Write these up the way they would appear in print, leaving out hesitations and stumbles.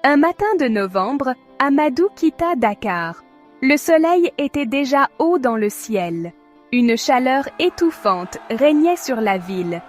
Un matin de novembre, Amadou quitta Dakar. Le soleil était déjà haut dans le ciel. Une chaleur étouffante régnait sur la ville.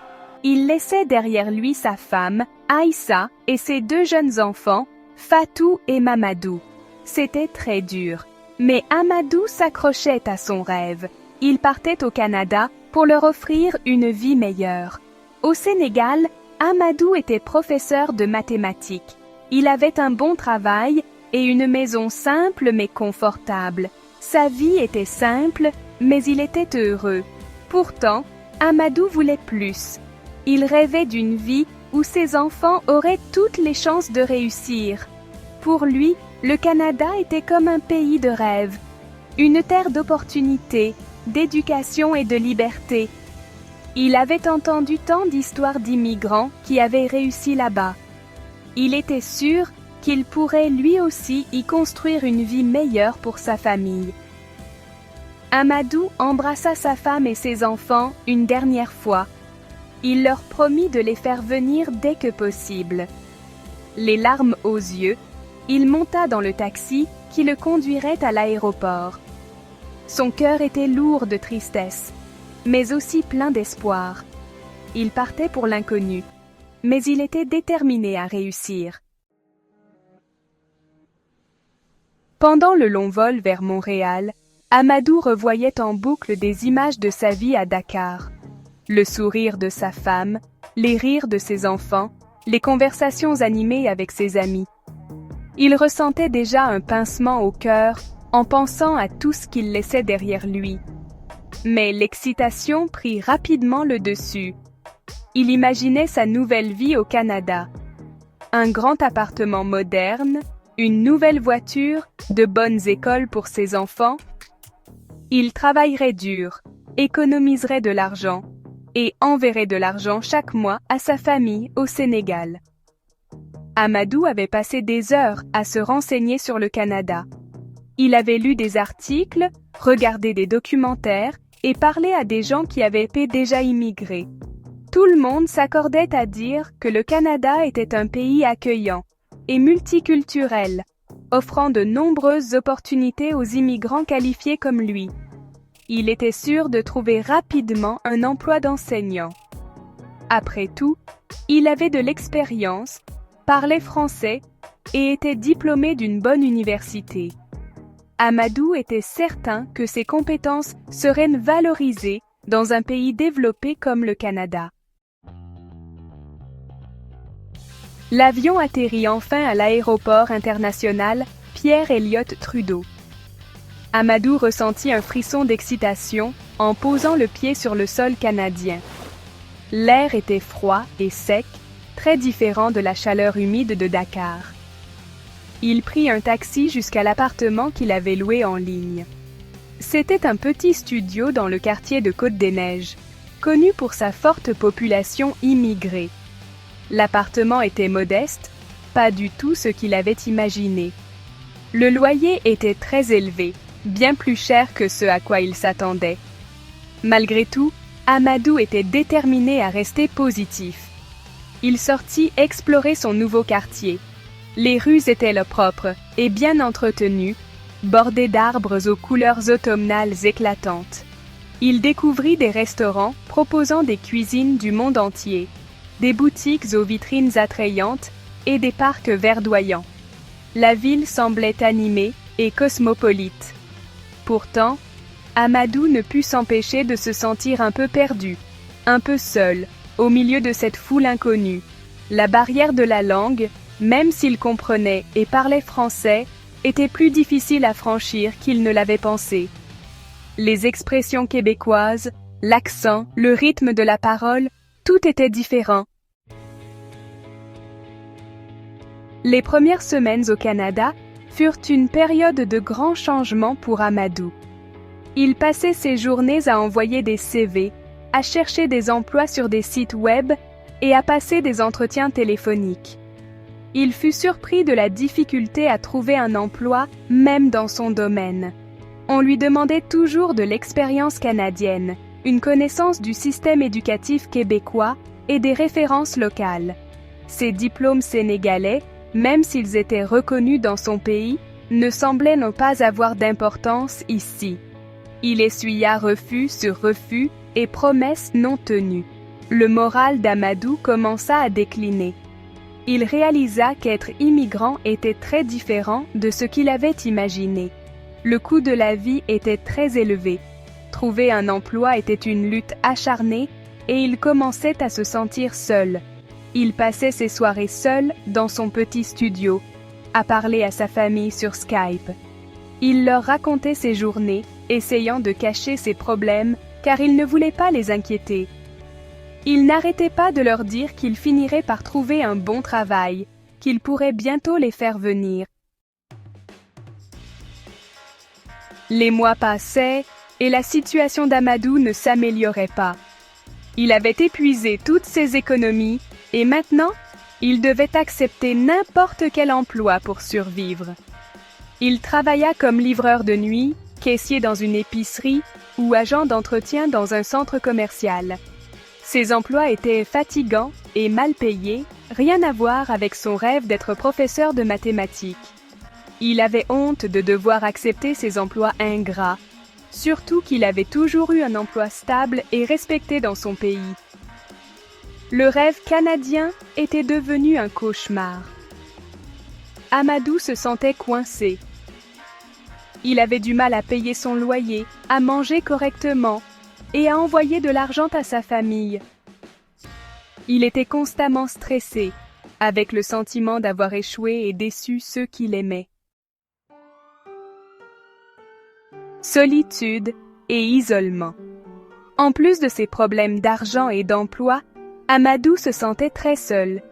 Il laissait derrière lui sa femme, Aïssa, et ses 2 jeunes enfants, Fatou et Mamadou. C'était très dur. Mais Amadou s'accrochait à son rêve. Il partait au Canada pour leur offrir une vie meilleure. Au Sénégal, Amadou était professeur de mathématiques. Il avait un bon travail et une maison simple mais confortable. Sa vie était simple, mais il était heureux. Pourtant, Amadou voulait plus. Il rêvait d'une vie où ses enfants auraient toutes les chances de réussir. Pour lui, le Canada était comme un pays de rêve, une terre d'opportunités, d'éducation et de liberté. Il avait entendu tant d'histoires d'immigrants qui avaient réussi là-bas. Il était sûr qu'il pourrait lui aussi y construire une vie meilleure pour sa famille. Amadou embrassa sa femme et ses enfants une dernière fois. Il leur promit de les faire venir dès que possible. Les larmes aux yeux, il monta dans le taxi qui le conduirait à l'aéroport. Son cœur était lourd de tristesse, mais aussi plein d'espoir. Il partait pour l'inconnu, mais il était déterminé à réussir. Pendant le long vol vers Montréal, Amadou revoyait en boucle des images de sa vie à Dakar. Le sourire de sa femme, les rires de ses enfants, les conversations animées avec ses amis. Il ressentait déjà un pincement au cœur en pensant à tout ce qu'il laissait derrière lui. Mais l'excitation prit rapidement le dessus. Il imaginait sa nouvelle vie au Canada. Un grand appartement moderne, une nouvelle voiture, de bonnes écoles pour ses enfants. Il travaillerait dur, économiserait de l'argent et enverrait de l'argent chaque mois à sa famille au Sénégal. Amadou avait passé des heures à se renseigner sur le Canada. Il avait lu des articles, regardé des documentaires et parlé à des gens qui avaient déjà immigré. Tout le monde s'accordait à dire que le Canada était un pays accueillant et multiculturel, offrant de nombreuses opportunités aux immigrants qualifiés comme lui. Il était sûr de trouver rapidement un emploi d'enseignant. Après tout, il avait de l'expérience, parlait français et était diplômé d'une bonne université. Amadou était certain que ses compétences seraient valorisées dans un pays développé comme le Canada. L'avion atterrit enfin à l'aéroport international Pierre-Elliott Trudeau. Amadou ressentit un frisson d'excitation en posant le pied sur le sol canadien. L'air était froid et sec, très différent de la chaleur humide de Dakar. Il prit un taxi jusqu'à l'appartement qu'il avait loué en ligne. C'était un petit studio dans le quartier de Côte-des-Neiges, connu pour sa forte population immigrée. L'appartement était modeste, pas du tout ce qu'il avait imaginé. Le loyer était très élevé, bien plus cher que ce à quoi il s'attendait. Malgré tout, Amadou était déterminé à rester positif. Il sortit explorer son nouveau quartier. Les rues étaient propres et bien entretenues, bordées d'arbres aux couleurs automnales éclatantes. Il découvrit des restaurants proposant des cuisines du monde entier, des boutiques aux vitrines attrayantes et des parcs verdoyants. La ville semblait animée et cosmopolite. Pourtant, Amadou ne put s'empêcher de se sentir un peu perdu, un peu seul, au milieu de cette foule inconnue. La barrière de la langue, même s'il comprenait et parlait français, était plus difficile à franchir qu'il ne l'avait pensé. Les expressions québécoises, l'accent, le rythme de la parole, tout était différent. Les premières semaines au Canada furent une période de grands changements pour Amadou. Il passait ses journées à envoyer des CV, à chercher des emplois sur des sites web et à passer des entretiens téléphoniques. Il fut surpris de la difficulté à trouver un emploi, même dans son domaine. On lui demandait toujours de l'expérience canadienne, une connaissance du système éducatif québécois et des références locales. Ses diplômes sénégalais, même s'ils étaient reconnus dans son pays, ne semblaient ne pas avoir d'importance ici. Il essuya refus sur refus et promesses non tenues. Le moral d'Amadou commença à décliner. Il réalisa qu'être immigrant était très différent de ce qu'il avait imaginé. Le coût de la vie était très élevé. Trouver un emploi était une lutte acharnée et il commençait à se sentir seul. Il passait ses soirées seul dans son petit studio, à parler à sa famille sur Skype. Il leur racontait ses journées, essayant de cacher ses problèmes car il ne voulait pas les inquiéter. Il n'arrêtait pas de leur dire qu'il finirait par trouver un bon travail, qu'il pourrait bientôt les faire venir. Les mois passaient et la situation d'Amadou ne s'améliorait pas. Il avait épuisé toutes ses économies et maintenant, il devait accepter n'importe quel emploi pour survivre. Il travailla comme livreur de nuit, caissier dans une épicerie ou agent d'entretien dans un centre commercial. Ces emplois étaient fatigants et mal payés, rien à voir avec son rêve d'être professeur de mathématiques. Il avait honte de devoir accepter ces emplois ingrats, surtout qu'il avait toujours eu un emploi stable et respecté dans son pays. Le rêve canadien était devenu un cauchemar. Amadou se sentait coincé. Il avait du mal à payer son loyer, à manger correctement et à envoyer de l'argent à sa famille. Il était constamment stressé, avec le sentiment d'avoir échoué et déçu ceux qu'il aimait. Solitude et isolement. En plus de ses problèmes d'argent et d'emploi, Amadou se sentait très seul.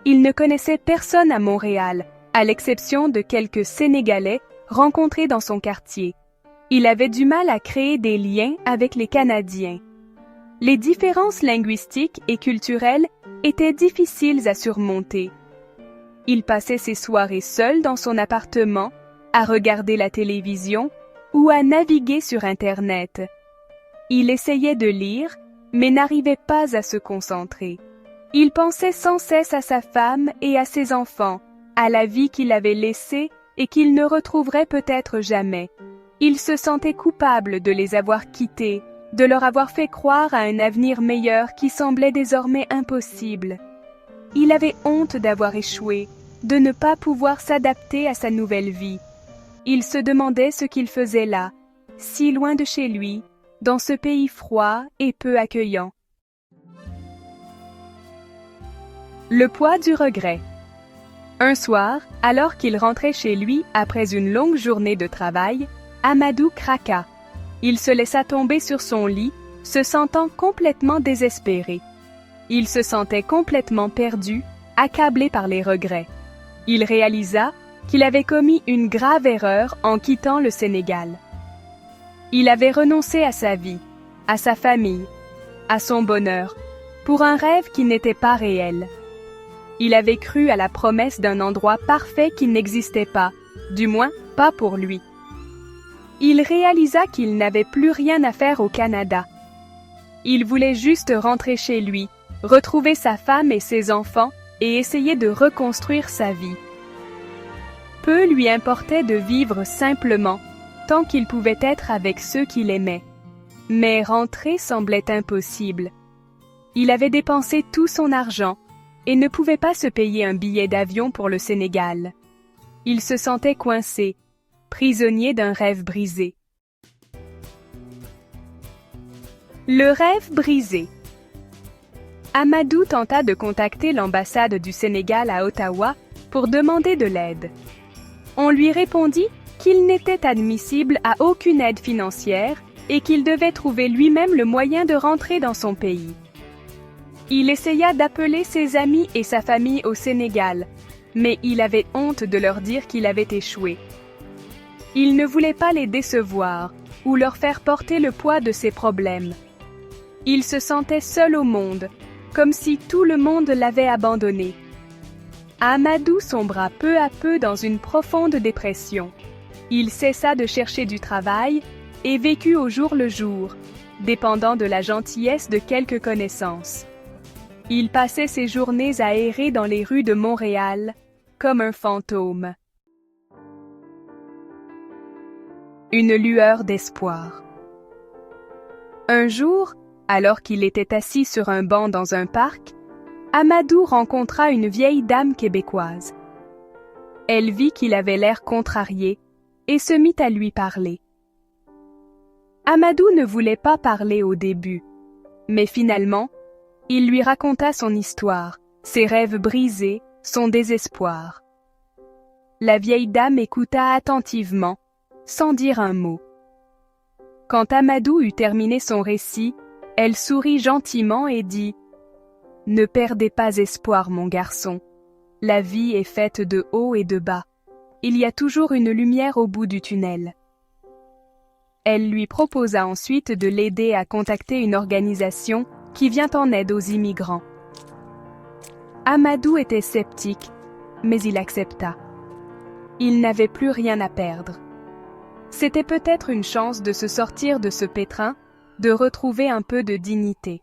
Il ne connaissait personne à Montréal, à l'exception de quelques Sénégalais rencontrés dans son quartier. Il avait du mal à créer des liens avec les Canadiens. Les différences linguistiques et culturelles étaient difficiles à surmonter. Il passait ses soirées seul dans son appartement, à regarder la télévision ou à naviguer sur Internet. Il essayait de lire, mais n'arrivait pas à se concentrer. Il pensait sans cesse à sa femme et à ses enfants, à la vie qu'il avait laissée et qu'il ne retrouverait peut-être jamais. Il se sentait coupable de les avoir quittés, de leur avoir fait croire à un avenir meilleur qui semblait désormais impossible. Il avait honte d'avoir échoué, de ne pas pouvoir s'adapter à sa nouvelle vie. Il se demandait ce qu'il faisait là, si loin de chez lui, dans ce pays froid et peu accueillant. Le poids du regret. Un soir, alors qu'il rentrait chez lui après une longue journée de travail, Amadou craqua. Il se laissa tomber sur son lit, se sentant complètement désespéré. Il se sentait complètement perdu, accablé par les regrets. Il réalisa qu'il avait commis une grave erreur en quittant le Sénégal. Il avait renoncé à sa vie, à sa famille, à son bonheur, pour un rêve qui n'était pas réel. Il avait cru à la promesse d'un endroit parfait qui n'existait pas, du moins pas pour lui. Il réalisa qu'il n'avait plus rien à faire au Canada. Il voulait juste rentrer chez lui, retrouver sa femme et ses enfants et essayer de reconstruire sa vie. Peu lui importait de vivre simplement, tant qu'il pouvait être avec ceux qu'il aimait. Mais rentrer semblait impossible. Il avait dépensé tout son argent et ne pouvait pas se payer un billet d'avion pour le Sénégal. Il se sentait coincé, prisonnier d'un rêve brisé. Le rêve brisé. Amadou tenta de contacter l'ambassade du Sénégal à Ottawa pour demander de l'aide. On lui répondit qu'il n'était admissible à aucune aide financière et qu'il devait trouver lui-même le moyen de rentrer dans son pays. Il essaya d'appeler ses amis et sa famille au Sénégal, mais il avait honte de leur dire qu'il avait échoué. Il ne voulait pas les décevoir ou leur faire porter le poids de ses problèmes. Il se sentait seul au monde, comme si tout le monde l'avait abandonné. Amadou sombra peu à peu dans une profonde dépression. Il cessa de chercher du travail et vécut au jour le jour, dépendant de la gentillesse de quelques connaissances. Il passait ses journées à errer dans les rues de Montréal, comme un fantôme. Une lueur d'espoir. Un jour, alors qu'il était assis sur un banc dans un parc, Amadou rencontra une vieille dame québécoise. Elle vit qu'il avait l'air contrarié et se mit à lui parler. Amadou ne voulait pas parler au début, mais finalement, il lui raconta son histoire, ses rêves brisés, son désespoir. La vieille dame écouta attentivement, sans dire un mot. Quand Amadou eut terminé son récit, elle sourit gentiment et dit « Ne perdez pas espoir, mon garçon. La vie est faite de haut et de bas. Il y a toujours une lumière au bout du tunnel. » Elle lui proposa ensuite de l'aider à contacter une organisation qui vient en aide aux immigrants. Amadou était sceptique, mais il accepta. Il n'avait plus rien à perdre. C'était peut-être une chance de se sortir de ce pétrin, de retrouver un peu de dignité.